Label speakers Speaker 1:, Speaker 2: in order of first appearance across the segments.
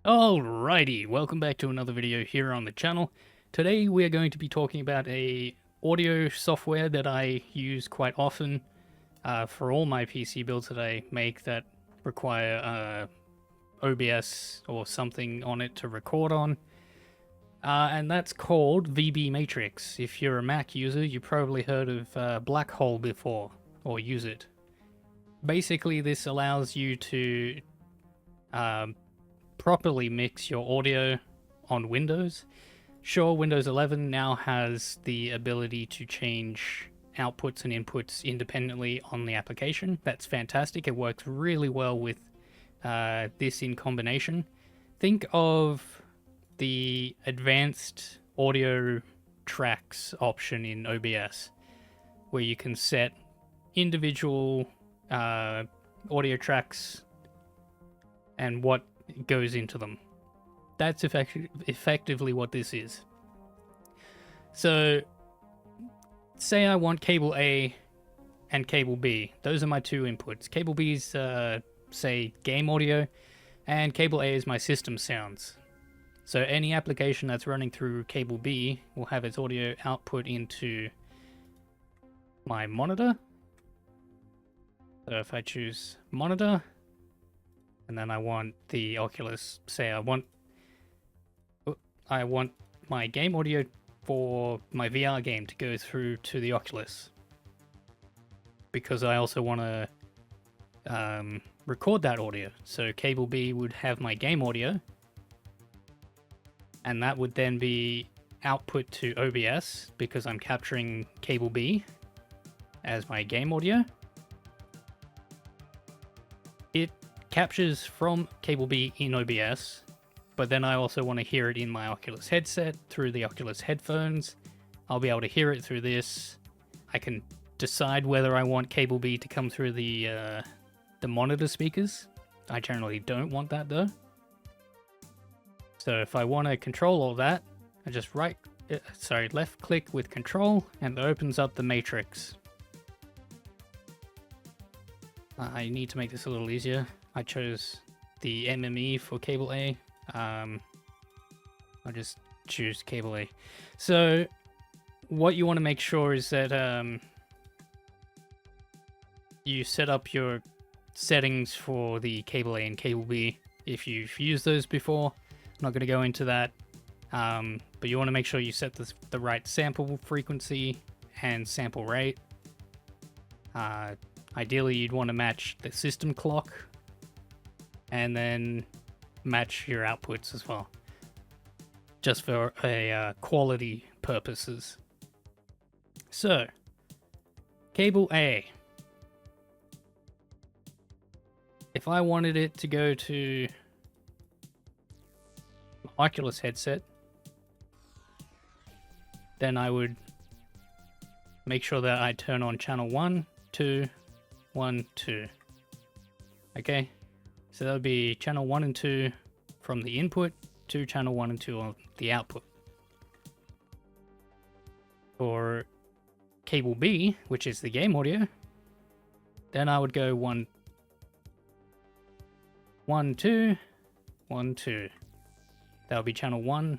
Speaker 1: Alrighty, welcome back to another video here on the channel. Today we are going to be talking about a audio software that I use quite often for all my PC builds that I make that require OBS or something on it to record on. And that's called VBMatrix. If you're a Mac user, you probably heard of Black Hole before, or use it. Basically, this allows you to properly mix your audio on Windows. Sure, Windows 11 now has the ability to change outputs and inputs independently on the application. That's fantastic. It works really well with this in combination. Think of the advanced audio tracks option in OBS, where you can set individual audio tracks and what goes into them. That's effectively what this is. So, say I want cable A and cable B. Those are my two inputs. Cable B is, say, game audio, and cable A is my system sounds. So any application that's running through cable B will have its audio output into my monitor. So if I choose monitor, and then I want the Oculus, say I want my game audio for my VR game to go through to the Oculus, because I also want to record that audio. So cable B would have my game audio, and that would then be output to OBS because I'm capturing cable B as my game audio. It captures from cable B in OBS, but then I also want to hear it in my Oculus headset through the Oculus headphones. I'll be able to hear it through this. I can decide whether I want cable B to come through the monitor speakers. I generally don't want that though. So if I want to control all that, I just left click with control, and it opens up the matrix. I need to make this a little easier. I chose the MME for cable A. I'll just choose cable A. So what you want to make sure is that you set up your settings for the cable A and cable B if you've used those before. I'm not going to go into that, but you want to make sure you set the right sample frequency and sample rate. Ideally, you'd want to match the system clock, and then match your outputs as well, just for quality purposes. So, cable A. If I wanted it to go to Oculus headset, then I would make sure that I turn on channel 1, 2, 1, 2. Okay, so that would be channel 1 and 2 from the input to channel 1 and 2 on the output. For cable B, which is the game audio, then I would go 1, 1, 2, 1, 2. That would be channel 1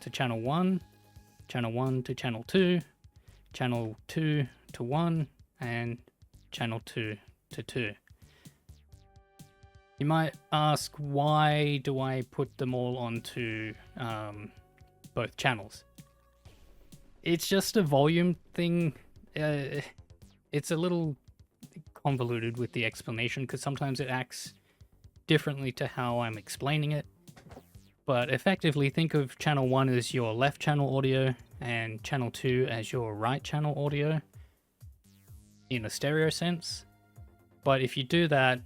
Speaker 1: to channel 1, channel 1 to channel 2, channel 2 to 1, and channel 2 to 2. You might ask, why do I put them all onto both channels? It's just a volume thing. It's a little convoluted with the explanation because sometimes it acts differently to how I'm explaining it. But effectively, think of channel 1 as your left channel audio and channel 2 as your right channel audio in a stereo sense. But if you do that,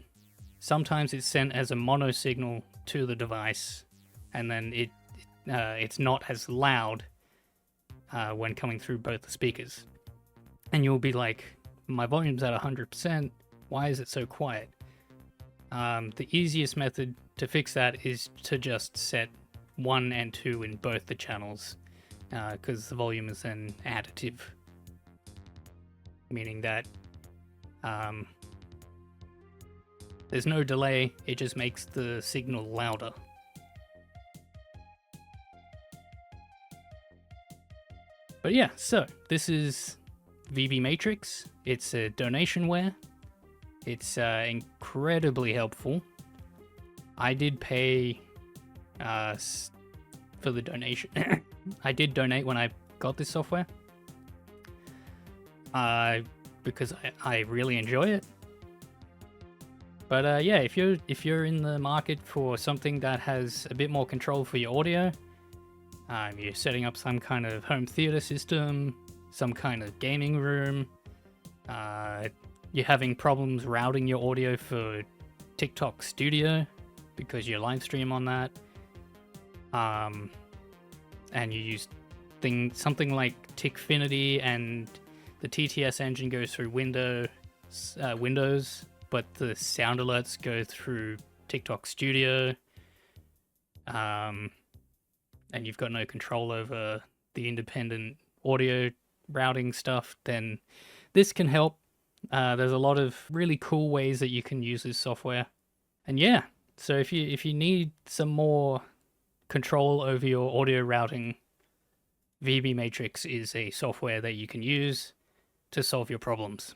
Speaker 1: sometimes it's sent as a mono signal to the device, and then it's not as loud when coming through both the speakers. And you'll be like, my volume's at 100%, why is it so quiet? The easiest method to fix that is to just set 1 and 2 in both the channels, because the volume is then additive, meaning that there's no delay, it just makes the signal louder. But yeah, so this is VBMatrix. It's a donationware. It's incredibly helpful. I did pay for the donation. I did donate when I got this software because I really enjoy it. But yeah, if you're in the market for something that has a bit more control for your audio, you're setting up some kind of home theater system, some kind of gaming room, you're having problems routing your audio for TikTok Studio because you live stream on that, and you use something like Tickfinity, and the TTS engine goes through Windows, but the sound alerts go through TikTok Studio, and you've got no control over the independent audio routing stuff, then this can help. There's a lot of really cool ways that you can use this software. And yeah, so if you need some more control over your audio routing, VBMatrix is a software that you can use to solve your problems.